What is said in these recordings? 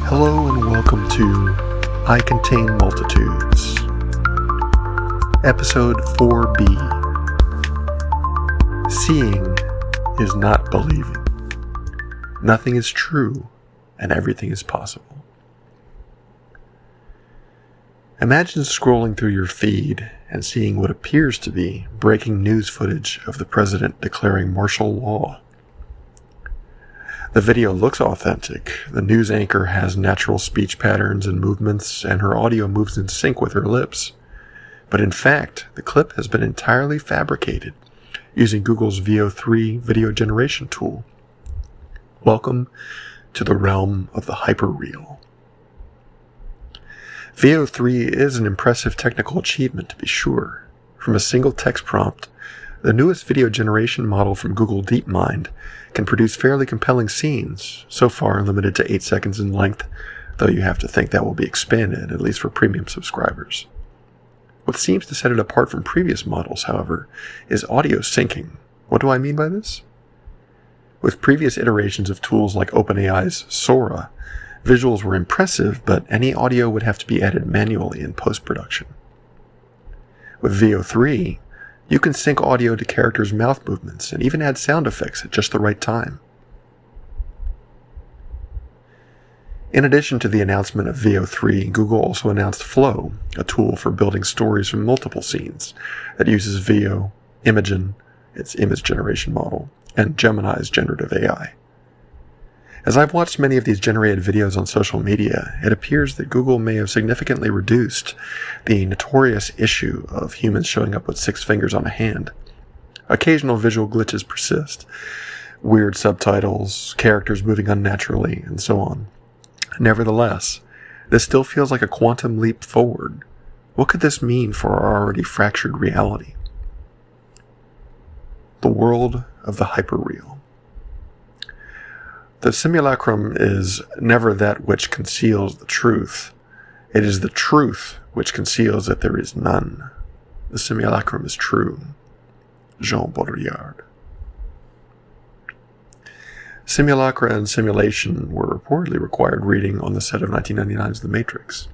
Hello and welcome to I Contain Multitudes, Episode 4B. Seeing is not believing. Nothing is true and everything is possible. Imagine scrolling through your feed and seeing what appears to be breaking news footage of the president declaring martial law. The video looks authentic. The news anchor has natural speech patterns and movements, and her audio moves in sync with her lips. But in fact, the clip has been entirely fabricated using Google's VO3 video generation tool. Welcome to the realm of the hyperreal. VO3 is an impressive technical achievement, to be sure. From a single text prompt, the newest video generation model from Google DeepMind can produce fairly compelling scenes, so far limited to 8 seconds in length, though you have to think that will be expanded, at least for premium subscribers. What seems to set it apart from previous models, however, is audio syncing. What do I mean by this? With previous iterations of tools like OpenAI's Sora, visuals were impressive, but any audio would have to be added manually in post-production. With VO3, you can sync audio to characters' mouth movements and even add sound effects at just the right time. In addition to the announcement of VO3, Google also announced Flow, a tool for building stories from multiple scenes that uses VO, Imagen, its image generation model, and Gemini's generative AI. As I've watched many of these generated videos on social media, it appears that Google may have significantly reduced the notorious issue of humans showing up with 6 fingers on a hand. Occasional visual glitches persist, weird subtitles, characters moving unnaturally, and so on. Nevertheless, this still feels like a quantum leap forward. What could this mean for our already fractured reality? The world of the hyperreal. The simulacrum is never that which conceals the truth. It is the truth which conceals that there is none. The simulacrum is true. Jean Baudrillard. Simulacra and simulation were reportedly required reading on the set of 1999's The Matrix.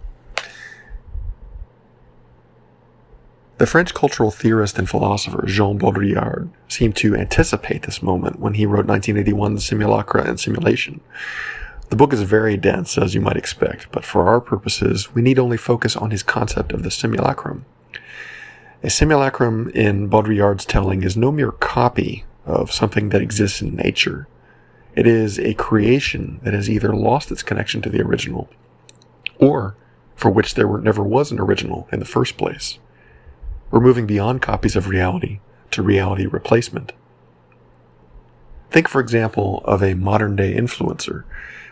The French cultural theorist and philosopher Jean Baudrillard seemed to anticipate this moment when he wrote 1981's Simulacra and Simulation. The book is very dense, as you might expect, but for our purposes, we need only focus on his concept of the simulacrum. A simulacrum, in Baudrillard's telling, is no mere copy of something that exists in nature. It is a creation that has either lost its connection to the original, or for which there never was an original in the first place. We're moving beyond copies of reality to reality replacement. Think, for example, of a modern-day influencer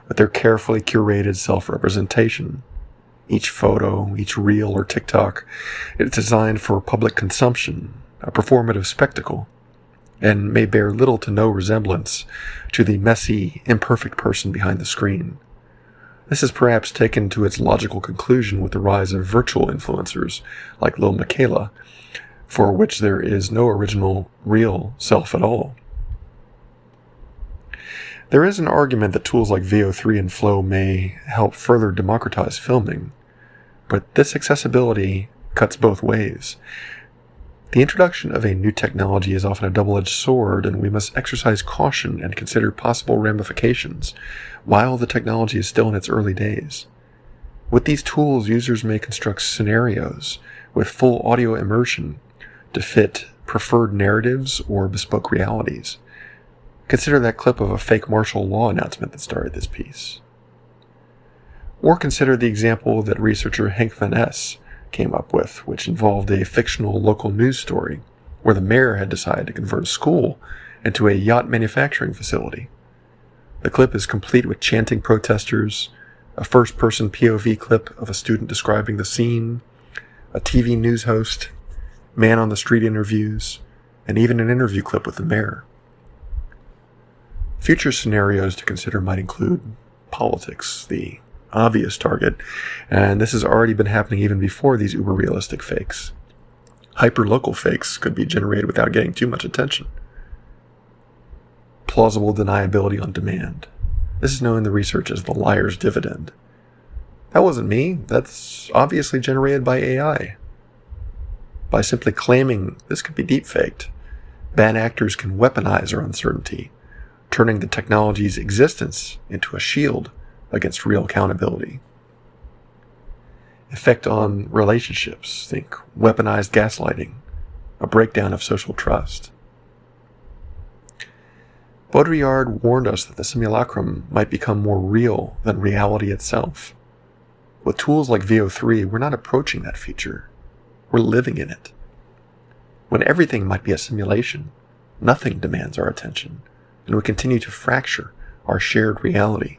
with their carefully curated self-representation. Each photo, each reel or TikTok is designed for public consumption, a performative spectacle, and may bear little to no resemblance to the messy, imperfect person behind the screen. This is perhaps taken to its logical conclusion with the rise of virtual influencers like Lil Miquela, for which there is no original, real self at all. There is an argument that tools like VO3 and Flow may help further democratize filming, but this accessibility cuts both ways. The introduction of a new technology is often a double-edged sword, and we must exercise caution and consider possible ramifications while the technology is still in its early days. With these tools, users may construct scenarios with full audio immersion to fit preferred narratives or bespoke realities. Consider that clip of a fake martial law announcement that started this piece. Or consider the example that researcher Henk van Es came up with, which involved a fictional local news story where the mayor had decided to convert a school into a yacht manufacturing facility. The clip is complete with chanting protesters, a first-person POV clip of a student describing the scene, a TV news host, man-on-the-street interviews, and even an interview clip with the mayor. Future scenarios to consider might include politics, the obvious target, and this has already been happening even before these uber-realistic fakes. Hyper-local fakes could be generated without getting too much attention. Plausible deniability on demand. This is known in the research as the liar's dividend. That wasn't me. That's obviously generated by AI. By simply claiming this could be deepfaked, bad actors can weaponize our uncertainty, turning the technology's existence into a shield against real accountability. Effect on relationships. Think weaponized gaslighting, a breakdown of social trust. Baudrillard warned us that the simulacrum might become more real than reality itself. With tools like VO3, we're not approaching that future. We're living in it. When everything might be a simulation, nothing demands our attention, and we continue to fracture our shared reality.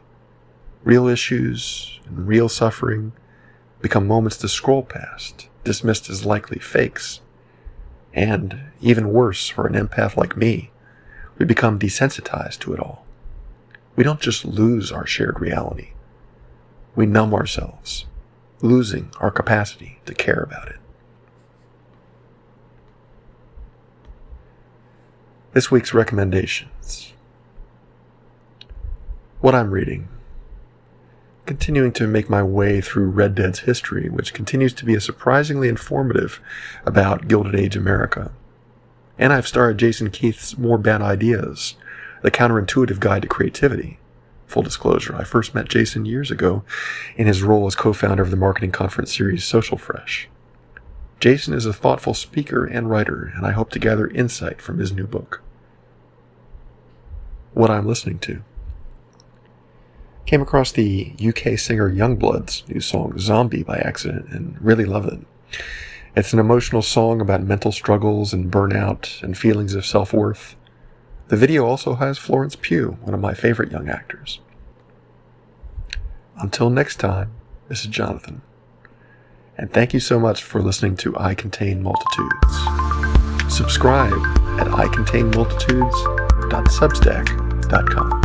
Real issues and real suffering become moments to scroll past, dismissed as likely fakes. And, even worse for an empath like me, we become desensitized to it all. We don't just lose our shared reality. We numb ourselves, losing our capacity to care about it. This week's recommendations. What I'm reading. Continuing to make my way through Red Dead's history, which continues to be surprisingly informative about Gilded Age America. And I've started Jason Keith's More Bad Ideas, the counterintuitive guide to creativity. Full disclosure, I first met Jason years ago in his role as co-founder of the marketing conference series Social Fresh. Jason is a thoughtful speaker and writer, and I hope to gather insight from his new book. What I'm listening to. Came across the UK singer Youngblood's new song Zombie by accident and really love it. It's an emotional song about mental struggles and burnout and feelings of self-worth. The video also has Florence Pugh, one of my favorite young actors. Until next time, this is Jonathan. And thank you so much for listening to I Contain Multitudes. Subscribe at icontainmultitudes.substack.com.